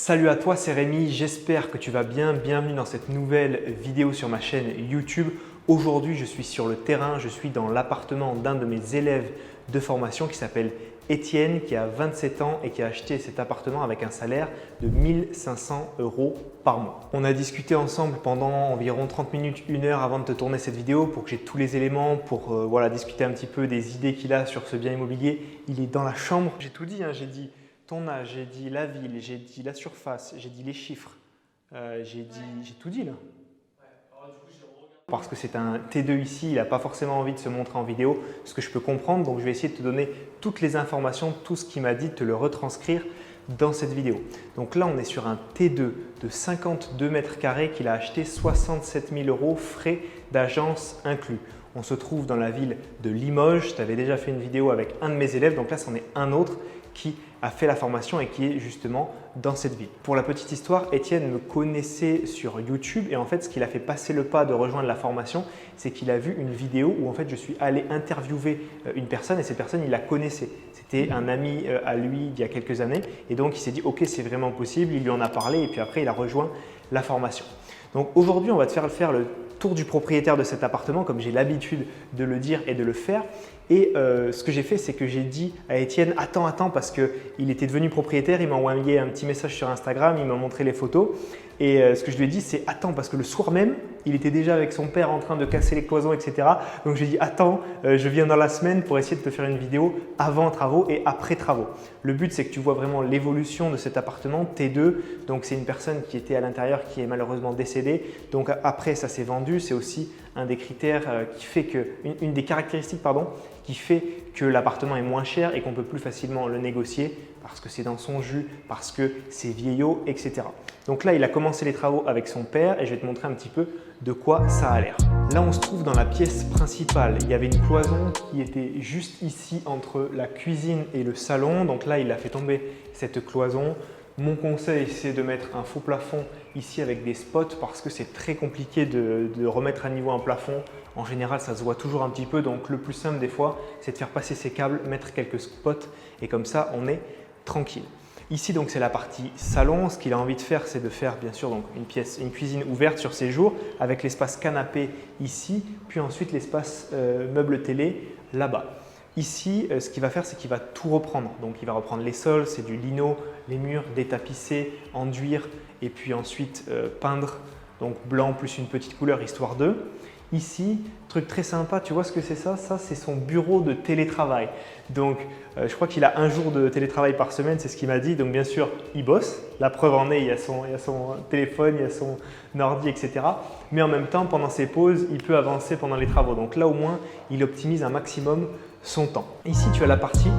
Salut à toi, c'est Rémi, j'espère que tu vas bien. Bienvenue dans cette nouvelle vidéo sur ma chaîne YouTube. Aujourd'hui, je suis sur le terrain, je suis dans l'appartement d'un de mes élèves de formation qui s'appelle Étienne, qui a 27 ans et qui a acheté cet appartement avec un salaire de 1 500 € par mois. On a discuté ensemble pendant environ 30 minutes, 1 heure avant de te tourner cette vidéo pour que j'ai tous les éléments, pour discuter un petit peu des idées qu'il a sur ce bien immobilier. Il est dans la chambre. J'ai tout dit, j'ai dit ton âge, j'ai dit la ville, j'ai dit la surface, j'ai dit les chiffres, j'ai tout dit là. Parce que c'est un T2 ici, il n'a pas forcément envie de se montrer en vidéo, ce que je peux comprendre. Donc, je vais essayer de te donner toutes les informations, tout ce qu'il m'a dit, de te le retranscrire dans cette vidéo. Donc là, on est sur un T2 de 52 mètres carrés qu'il a acheté 67 000 € frais d'agence inclus. On se trouve dans la ville de Limoges. Je t'avais déjà fait une vidéo avec un de mes élèves, donc là, c'en est un autre qui a fait la formation et qui est justement dans cette ville. Pour la petite histoire, Étienne me connaissait sur YouTube et en fait, ce qui l'a fait passer le pas de rejoindre la formation, c'est qu'il a vu une vidéo où en fait, je suis allé interviewer une personne et cette personne, il la connaissait. C'était un ami à lui d'il y a quelques années et donc il s'est dit « Ok, c'est vraiment possible », il lui en a parlé et puis après, il a rejoint la formation. Donc aujourd'hui, on va te faire le tour du propriétaire de cet appartement comme j'ai l'habitude de le dire et de le faire. Et ce que j'ai fait, c'est que j'ai dit à Étienne « Attends » parce qu'il était devenu propriétaire, il m'a envoyé un petit message sur Instagram, il m'a montré les photos. Et ce que je lui ai dit, c'est « Attends » parce que le soir même, il était déjà avec son père en train de casser les cloisons, etc. Donc je lui ai dit « Attends, je viens dans la semaine pour essayer de te faire une vidéo avant travaux et après travaux. » Le but, c'est que tu vois vraiment l'évolution de cet appartement T2. Donc c'est une personne qui était à l'intérieur qui est malheureusement décédée. Donc après, ça s'est vendu. C'est aussi un des critères qui fait que, une des caractéristiques qui fait que l'appartement est moins cher et qu'on peut plus facilement le négocier parce que c'est dans son jus, parce que c'est vieillot, etc. Donc là, il a commencé les travaux avec son père et je vais te montrer un petit peu de quoi ça a l'air. Là, on se trouve dans la pièce principale. Il y avait une cloison qui était juste ici entre la cuisine et le salon. Donc là, il a fait tomber cette cloison. Mon conseil, c'est de mettre un faux plafond ici avec des spots parce que c'est très compliqué de remettre à niveau un plafond. En général, ça se voit toujours un petit peu. Donc, le plus simple des fois, c'est de faire passer ces câbles, mettre quelques spots et comme ça, on est tranquille. Ici, donc, c'est la partie salon. Ce qu'il a envie de faire, c'est de faire bien sûr donc, une cuisine ouverte sur ses jours avec l'espace canapé ici, puis ensuite l'espace meuble télé là-bas. Ici, ce qu'il va faire, c'est qu'il va tout reprendre. Donc, il va reprendre les sols, c'est du lino, les murs détapisser, enduire et puis ensuite peindre. Donc, blanc plus une petite couleur histoire d'eux. Ici, truc très sympa, tu vois ce que c'est ça? Ça, c'est son bureau de télétravail. Donc, je crois qu'il a un jour de télétravail par semaine, c'est ce qu'il m'a dit. Donc, bien sûr, il bosse. La preuve en est, il y a son téléphone, il y a son ordi, etc. Mais en même temps, pendant ses pauses, il peut avancer pendant les travaux. Donc là, au moins, il optimise un maximum son temps. Ici, tu as la partie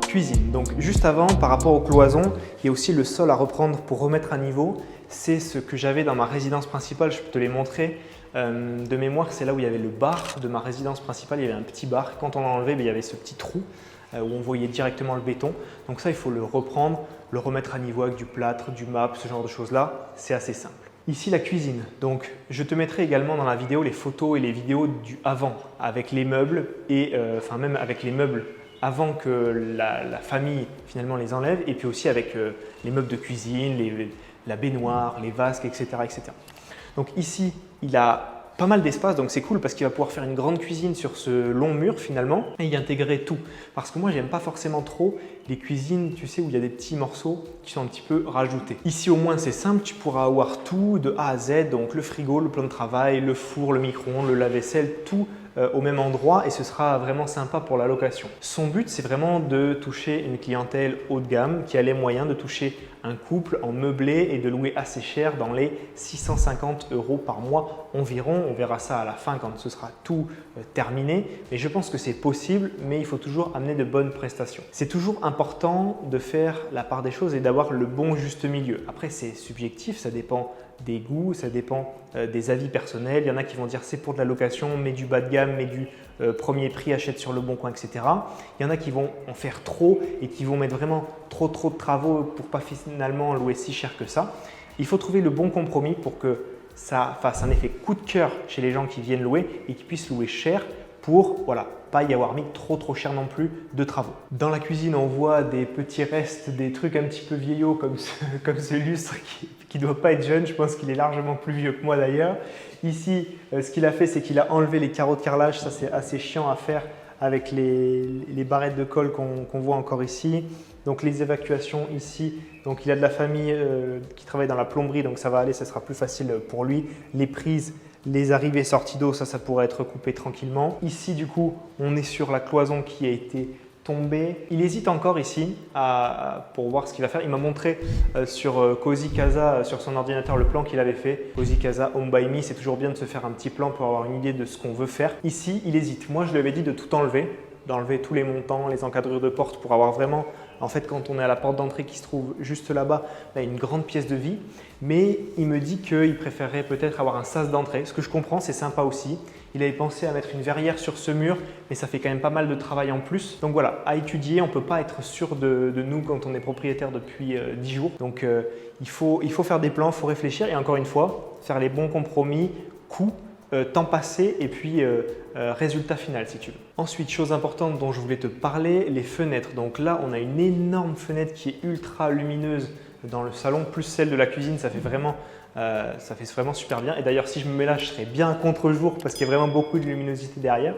cuisine. Donc, juste avant, par rapport aux cloisons, il y a aussi le sol à reprendre pour remettre à niveau. C'est ce que j'avais dans ma résidence principale. Je peux te les montrer. De mémoire, c'est là où il y avait le bar de ma résidence principale. Il y avait un petit bar. Quand on l'a enlevé, il y avait ce petit trou où on voyait directement le béton. Donc ça, il faut le reprendre, le remettre à niveau avec du plâtre, du map, ce genre de choses-là. C'est assez simple. Ici, la cuisine. Donc, je te mettrai également dans la vidéo les photos et les vidéos du avant avec les meubles et même avec les meubles avant que la famille finalement les enlève et puis aussi avec les meubles de cuisine, la baignoire, les vasques, etc., etc. Donc ici, il a pas mal d'espace, donc c'est cool parce qu'il va pouvoir faire une grande cuisine sur ce long mur finalement et y intégrer tout. Parce que moi, j'aime pas forcément trop les cuisines, tu sais, où il y a des petits morceaux qui sont un petit peu rajoutés. Ici, au moins, c'est simple, tu pourras avoir tout de A à Z, donc le frigo, le plan de travail, le four, le micro-ondes, le lave-vaisselle, tout au même endroit et ce sera vraiment sympa pour la location. Son but, c'est vraiment de toucher une clientèle haut de gamme qui a les moyens de toucher un couple en meublé et de louer assez cher dans les 650 € par mois environ. On verra ça à la fin quand ce sera tout terminé. Mais je pense que c'est possible, mais il faut toujours amener de bonnes prestations. C'est toujours important de faire la part des choses et d'avoir le bon juste milieu. Après, c'est subjectif, ça dépend des goûts, ça dépend des avis personnels. Il y en a qui vont dire c'est pour de la location, mets du bas de gamme, mets du premier prix, achète sur le bon coin, etc. Il y en a qui vont en faire trop et qui vont mettre vraiment trop de travaux pour pas finalement louer si cher que ça. Il faut trouver le bon compromis pour que ça fasse un effet coup de cœur chez les gens qui viennent louer et qui puissent louer cher pour pas y avoir mis trop cher non plus de travaux. Dans la cuisine, on voit des petits restes, des trucs un petit peu vieillots comme ce lustre qui ne doit pas être jeune. Je pense qu'il est largement plus vieux que moi d'ailleurs. Ici, ce qu'il a fait, c'est qu'il a enlevé les carreaux de carrelage. Ça, c'est assez chiant à faire avec les barrettes de colle qu'on voit encore ici. Donc les évacuations ici, donc il a de la famille qui travaille dans la plomberie, donc ça va aller, ça sera plus facile pour lui. Les prises, les arrivées et sorties d'eau, ça pourrait être coupé tranquillement. Ici du coup, on est sur la cloison qui a été tombée. Il hésite encore ici pour voir ce qu'il va faire. Il m'a montré sur Cozy Casa, sur son ordinateur, le plan qu'il avait fait. Cozy Casa Home by Me, c'est toujours bien de se faire un petit plan pour avoir une idée de ce qu'on veut faire. Ici, il hésite. Moi, je lui avais dit de tout enlever, d'enlever tous les montants, les encadrures de porte pour avoir vraiment, en fait, quand on est à la porte d'entrée qui se trouve juste là-bas, une grande pièce de vie. Mais il me dit qu'il préférerait peut-être avoir un sas d'entrée. Ce que je comprends, c'est sympa aussi. Il avait pensé à mettre une verrière sur ce mur, mais ça fait quand même pas mal de travail en plus. Donc voilà, à étudier, on ne peut pas être sûr de nous quand on est propriétaire depuis 10 jours. Donc il faut faire des plans, il faut réfléchir et encore une fois, faire les bons compromis, coût, temps passé et puis résultat final si tu veux. Ensuite, chose importante dont je voulais te parler, les fenêtres. Donc là, on a une énorme fenêtre qui est ultra lumineuse dans le salon, plus celle de la cuisine, ça fait vraiment super bien. Et d'ailleurs, si je me mets là, je serai bien à contre-jour parce qu'il y a vraiment beaucoup de luminosité derrière.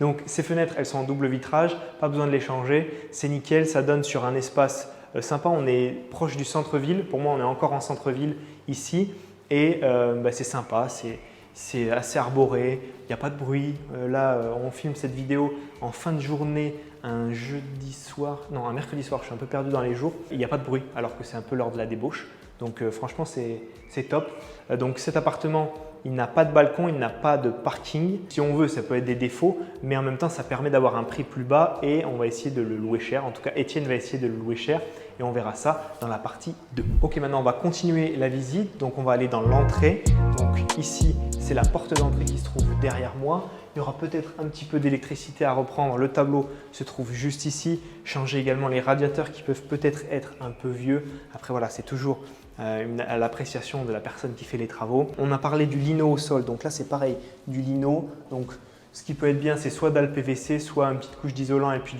Donc ces fenêtres, elles sont en double vitrage, pas besoin de les changer, c'est nickel, ça donne sur un espace sympa. On est proche du centre-ville, pour moi on est encore en centre-ville ici et c'est sympa, c'est assez arboré, il n'y a pas de bruit. Là, on filme cette vidéo en fin de journée, un mercredi soir, je suis un peu perdu dans les jours. Il n'y a pas de bruit alors que c'est un peu l'heure de la débauche. Donc franchement, c'est top. Donc cet appartement, il n'a pas de balcon, il n'a pas de parking. Si on veut, ça peut être des défauts, mais en même temps, ça permet d'avoir un prix plus bas et on va essayer de le louer cher. En tout cas, Étienne va essayer de le louer cher et on verra ça dans la partie 2. Ok, maintenant, on va continuer la visite. Donc, on va aller dans l'entrée. Donc ici, c'est la porte d'entrée qui se trouve derrière moi. Il y aura peut-être un petit peu d'électricité à reprendre. Le tableau se trouve juste ici. Changer également les radiateurs qui peuvent peut-être être un peu vieux. Après, voilà, c'est toujours à l'appréciation de la personne qui fait les travaux. On a parlé du lino au sol. Donc là, c'est pareil, du lino. Donc, ce qui peut être bien, c'est soit dalle PVC, soit une petite couche d'isolant et puis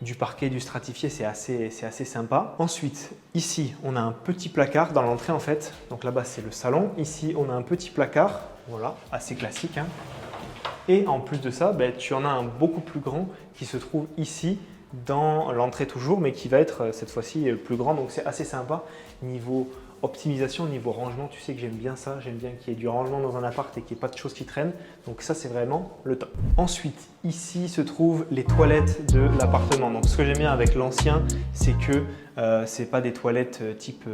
du parquet, du stratifié. C'est assez sympa. Ensuite, ici, on a un petit placard dans l'entrée en fait. Donc là-bas, c'est le salon. Ici, on a un petit placard. Voilà, assez classique, hein. Et en plus de ça, tu en as un beaucoup plus grand qui se trouve ici dans l'entrée toujours, mais qui va être cette fois-ci plus grand. Donc c'est assez sympa. Niveau optimisation, niveau rangement, tu sais que j'aime bien ça. J'aime bien qu'il y ait du rangement dans un appart et qu'il n'y ait pas de choses qui traînent. Donc ça, c'est vraiment le top. Ensuite, ici se trouvent les toilettes de l'appartement. Donc ce que j'aime bien avec l'ancien, c'est que ce n'est pas des toilettes type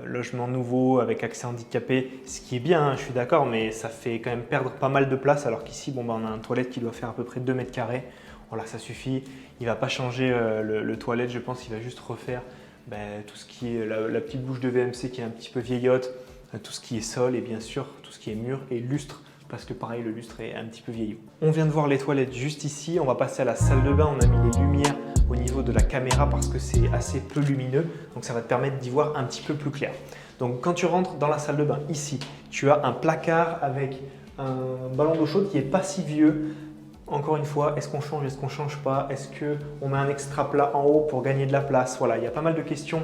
logement nouveau avec accès handicapé. Ce qui est bien, hein, je suis d'accord, mais ça fait quand même perdre pas mal de place. Alors qu'ici, on a une toilette qui doit faire à peu près 2 mètres carrés. Voilà, ça suffit. Il ne va pas changer le toilette, je pense qu'il va juste refaire tout ce qui est la petite bouche de VMC qui est un petit peu vieillotte, tout ce qui est sol et bien sûr tout ce qui est mur et lustre parce que pareil, le lustre est un petit peu vieillot. On vient de voir les toilettes juste ici. On va passer à la salle de bain. On a mis les lumières au niveau de la caméra parce que c'est assez peu lumineux. Donc ça va te permettre d'y voir un petit peu plus clair. Donc quand tu rentres dans la salle de bain, ici, tu as un placard avec un ballon d'eau chaude qui n'est pas si vieux. Encore une fois, est-ce qu'on change, est-ce qu'on ne change pas? Est-ce qu'on met un extra plat en haut pour gagner de la place? Voilà, il y a pas mal de questions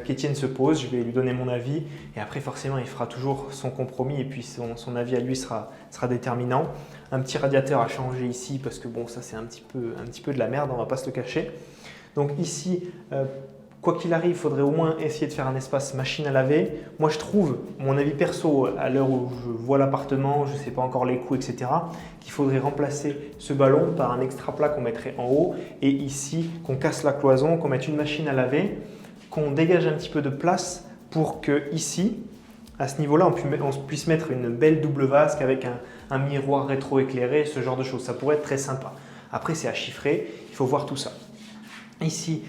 qu'Étienne se pose. Je vais lui donner mon avis et après forcément, il fera toujours son compromis et puis son avis à lui sera déterminant. Un petit radiateur à changer ici parce que bon, ça c'est un petit peu de la merde, on ne va pas se le cacher. Donc ici, quoi qu'il arrive, il faudrait au moins essayer de faire un espace machine à laver. Moi, je trouve, mon avis perso, à l'heure où je vois l'appartement, je ne sais pas encore les coûts, etc., qu'il faudrait remplacer ce ballon par un extra plat qu'on mettrait en haut et ici, qu'on casse la cloison, qu'on mette une machine à laver, qu'on dégage un petit peu de place pour que ici, à ce niveau-là, on puisse mettre une belle double vasque avec un miroir rétro-éclairé, ce genre de choses. Ça pourrait être très sympa. Après, c'est à chiffrer, il faut voir tout ça. Ici,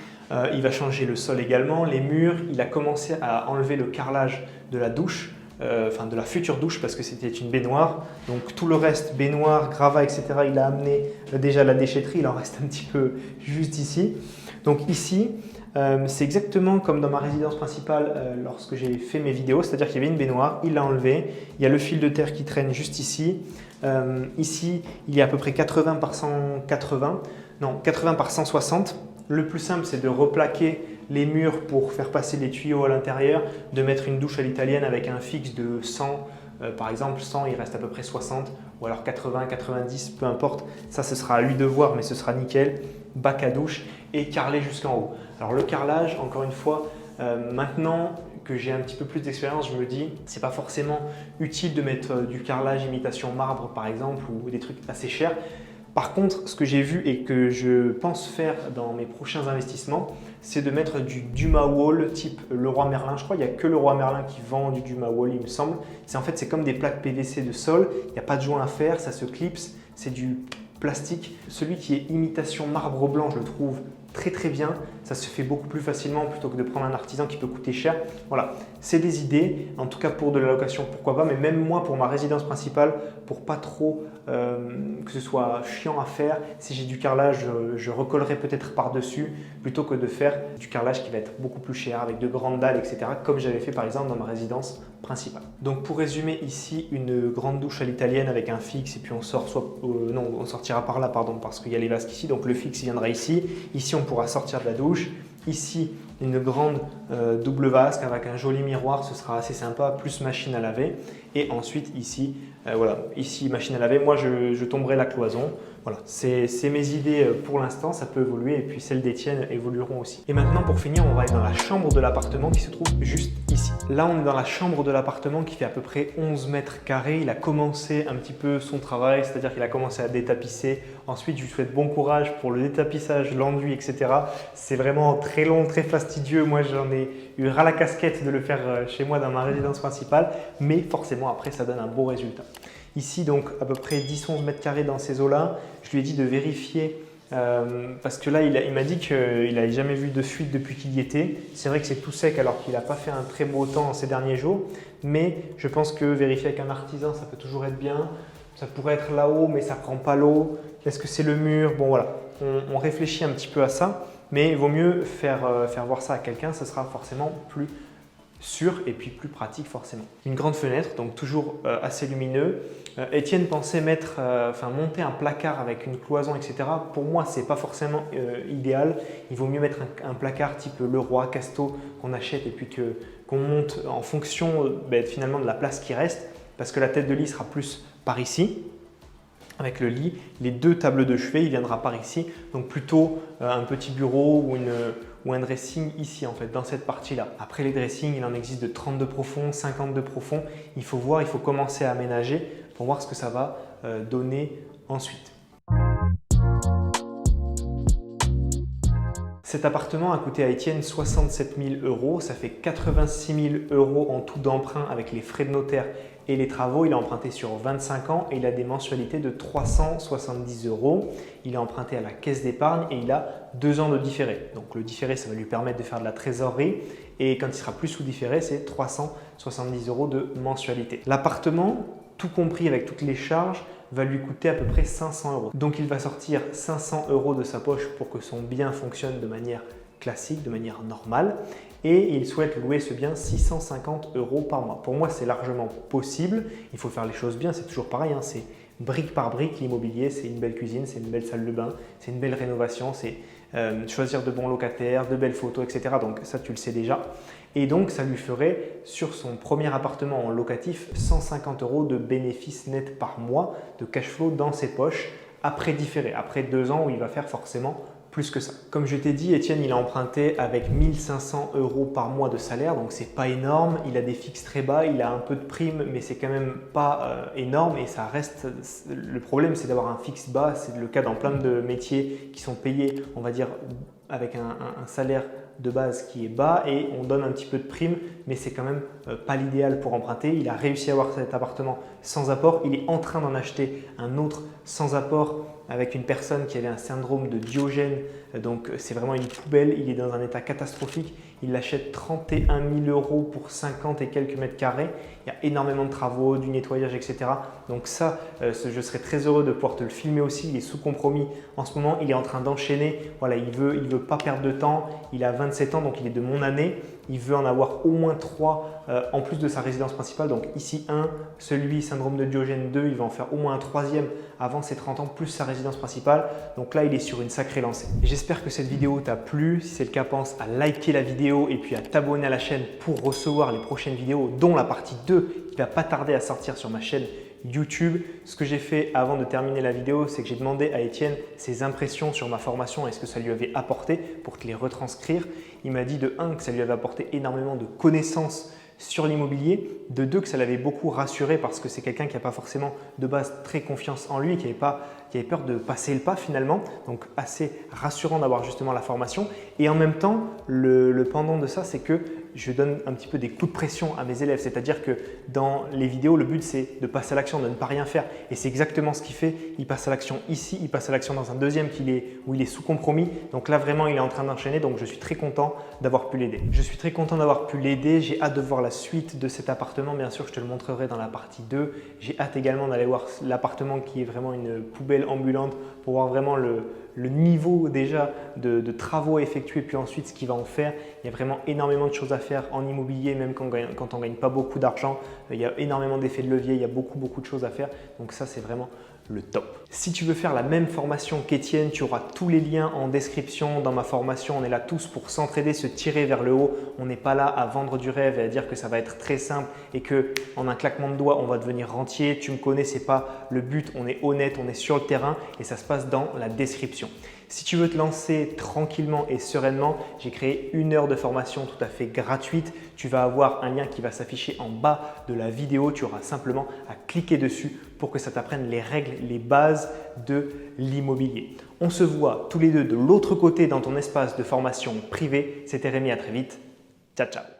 il va changer le sol également, les murs. Il a commencé à enlever le carrelage de la douche, de la future douche parce que c'était une baignoire. Donc tout le reste, baignoire, gravat, etc. Il a amené déjà la déchetterie. Il en reste un petit peu juste ici. Donc ici, c'est exactement comme dans ma résidence principale lorsque j'ai fait mes vidéos, c'est-à-dire qu'il y avait une baignoire, il l'a enlevé, il y a le fil de terre qui traîne juste ici. Ici, il y a à peu près 80 par 180, non 80 par 160. Le plus simple, c'est de replaquer les murs pour faire passer les tuyaux à l'intérieur, de mettre une douche à l'italienne avec un fixe de 100. Par exemple, 100, il reste à peu près 60, ou alors 80, 90, peu importe. Ça, ce sera à lui de voir, mais ce sera nickel. Bac à douche et carrelé jusqu'en haut. Alors le carrelage, encore une fois, maintenant que j'ai un petit peu plus d'expérience, je me dis c'est pas forcément utile de mettre du carrelage imitation marbre par exemple ou des trucs assez chers. Par contre, ce que j'ai vu et que je pense faire dans mes prochains investissements, c'est de mettre du Dumawall type Leroy Merlin. Je crois qu'il n'y a que Leroy Merlin qui vend du Dumawall, il me semble. C'est comme des plaques PVC de sol, il n'y a pas de joint à faire, ça se clipse, c'est du plastique. Celui qui est imitation marbre blanc, je le trouve très bien. Ça se fait beaucoup plus facilement plutôt que de prendre un artisan qui peut coûter cher. Voilà, c'est des idées. En tout cas pour de la location, pourquoi pas. Mais même moi, pour ma résidence principale, pour pas trop que ce soit chiant à faire, si j'ai du carrelage, je recollerai peut-être par-dessus plutôt que de faire du carrelage qui va être beaucoup plus cher avec de grandes dalles, etc. Comme j'avais fait par exemple dans ma résidence principale. Donc pour résumer ici, une grande douche à l'italienne avec un fixe et puis on sort non, on sortira par là pardon parce qu'il y a les vasques ici. Donc le fixe il viendra ici. Ici on pourra sortir de la douche. Ici une grande double vasque avec un joli miroir, ce sera assez sympa, plus machine à laver. Et ensuite ici, voilà, ici machine à laver. Moi je tomberai la cloison. Voilà, c'est mes idées pour l'instant, ça peut évoluer et puis celles d'Étienne évolueront aussi. Et maintenant pour finir, on va aller dans la chambre de l'appartement qui se trouve juste ici. Là on est dans la chambre de l'appartement qui fait à peu près 11 mètres carrés. Il a commencé un petit peu son travail, c'est-à-dire qu'il a commencé à détapisser. Ensuite je lui souhaite bon courage pour le détapissage, l'enduit, etc. C'est vraiment très long, très fastidieux. Moi j'en ai eu ras la casquette de le faire chez moi dans ma résidence principale, mais forcément après ça donne un beau résultat. Ici, donc à peu près 10-11 mètres carrés dans ces eaux-là. Je lui ai dit de vérifier parce que là, il m'a dit qu'il n'avait jamais vu de fuite depuis qu'il y était. C'est vrai que c'est tout sec alors qu'il n'a pas fait un très beau temps ces derniers jours. Mais je pense que vérifier avec un artisan, ça peut toujours être bien. Ça pourrait être là-haut, mais ça ne prend pas l'eau. Est-ce que c'est le mur? Bon voilà, on réfléchit un petit peu à ça. Mais il vaut mieux faire voir ça à quelqu'un, ce sera forcément plus sûr et puis plus pratique forcément. Une grande fenêtre, donc toujours assez lumineux. Étienne pensait monter un placard avec une cloison, etc. Pour moi, ce n'est pas forcément idéal. Il vaut mieux mettre un placard type Leroy, Casto qu'on achète et puis qu'on monte en fonction finalement de la place qui reste parce que la tête de lit sera plus par ici. Avec le lit, les deux tables de chevet, il viendra par ici. Donc plutôt un petit bureau ou un dressing ici en fait, dans cette partie-là. Après les dressings, il en existe de 30 de profond, 50 de profond. Il faut voir, il faut commencer à aménager pour voir ce que ça va donner ensuite. Cet appartement a coûté à Étienne 67 000 €. Ça fait 86 000 € en tout d'emprunt avec les frais de notaire et les travaux. Il a emprunté sur 25 ans et il a des mensualités de 370 €. Il a emprunté à la caisse d'épargne et il a 2 ans de différé. Donc le différé, ça va lui permettre de faire de la trésorerie et quand il sera plus sous différé, c'est 370 € de mensualité. L'appartement, tout compris avec toutes les charges, va lui coûter à peu près 500 €. Donc il va sortir 500 € de sa poche pour que son bien fonctionne de manière classique, de manière normale. Et il souhaite louer ce bien 650 € par mois. Pour moi, c'est largement possible. Il faut faire les choses bien, c'est toujours pareil. C'est brique par brique l'immobilier, c'est une belle cuisine, c'est une belle salle de bain, c'est une belle rénovation, c'est choisir de bons locataires, de belles photos, etc. Donc ça, tu le sais déjà. Et donc, ça lui ferait sur son premier appartement en locatif 150 € de bénéfices nets par mois de cash flow dans ses poches après différé, après 2 ans où il va faire forcément plus que ça. Comme je t'ai dit, Étienne, il a emprunté avec 1500 € par mois de salaire, donc c'est pas énorme. Il a des fixes très bas, il a un peu de primes, mais c'est quand même pas énorme et ça reste. Le problème, c'est d'avoir un fixe bas. C'est le cas dans plein de métiers qui sont payés, on va dire, avec un salaire de base qui est bas et on donne un petit peu de prime, mais c'est quand même pas l'idéal pour emprunter. Il a réussi à avoir cet appartement sans apport. Il est en train d'en acheter un autre sans apport avec une personne qui avait un syndrome de Diogène. Donc c'est vraiment une poubelle. Il est dans un état catastrophique. Il l'achète 31 000 € pour 50 et quelques mètres carrés. Il y a énormément de travaux, du nettoyage, etc. Donc ça, je serais très heureux de pouvoir te le filmer aussi. Il est sous compromis en ce moment. Il est en train d'enchaîner. Voilà, il veut pas perdre de temps. Il a 27 ans, donc il est de mon année. Il veut en avoir au moins 3 en plus de sa résidence principale. Donc ici 1, celui syndrome de Diogène 2, il va en faire au moins un 3e avant ses 30 ans plus sa résidence principale. Donc là, il est sur une sacrée lancée. J'espère que cette vidéo t'a plu. Si c'est le cas, pense à liker la vidéo et puis à t'abonner à la chaîne pour recevoir les prochaines vidéos, dont la partie 2 qui va pas tarder à sortir sur ma chaîne YouTube. Ce que j'ai fait avant de terminer la vidéo, c'est que j'ai demandé à Étienne ses impressions sur ma formation et ce que ça lui avait apporté pour te les retranscrire. Il m'a dit de 1 que ça lui avait apporté énormément de connaissances sur l'immobilier, de 2 que ça l'avait beaucoup rassuré parce que c'est quelqu'un qui n'a pas forcément de base très confiance en lui, qui avait peur de passer le pas finalement. Donc assez rassurant d'avoir justement la formation. Et en même temps, le pendant de ça, c'est que je donne un petit peu des coups de pression à mes élèves. C'est-à-dire que dans les vidéos, le but c'est de passer à l'action, de ne pas rien faire. Et c'est exactement ce qu'il fait. Il passe à l'action ici, il passe à l'action dans un deuxième où il est sous compromis. Donc là vraiment, il est en train d'enchaîner. Donc je suis très content d'avoir pu l'aider. Je suis très content d'avoir pu l'aider. J'ai hâte de voir la suite de cet appartement. Bien sûr, je te le montrerai dans la partie 2. J'ai hâte également d'aller voir l'appartement qui est vraiment une poubelle ambulante pour voir vraiment le niveau déjà de travaux à effectuer, puis ensuite ce qu'il va en faire. Il y a vraiment énormément de choses à faire en immobilier, même quand on ne gagne pas beaucoup d'argent. Il y a énormément d'effets de levier, il y a beaucoup de choses à faire. Donc ça, c'est vraiment le top. Si tu veux faire la même formation qu'Étienne, tu auras tous les liens en description. Dans ma formation, on est là tous pour s'entraider, se tirer vers le haut. On n'est pas là à vendre du rêve et à dire que ça va être très simple et qu'en un claquement de doigts, on va devenir rentier. Tu me connais, ce n'est pas le but. On est honnête, on est sur le terrain et ça se passe dans la description. Si tu veux te lancer tranquillement et sereinement, j'ai créé 1 heure de formation tout à fait gratuite. Tu vas avoir un lien qui va s'afficher en bas de la vidéo. Tu auras simplement à cliquer dessus pour que ça t'apprenne les règles, les bases de l'immobilier. On se voit tous les deux de l'autre côté dans ton espace de formation privée. C'était Rémi, à très vite. Ciao, ciao.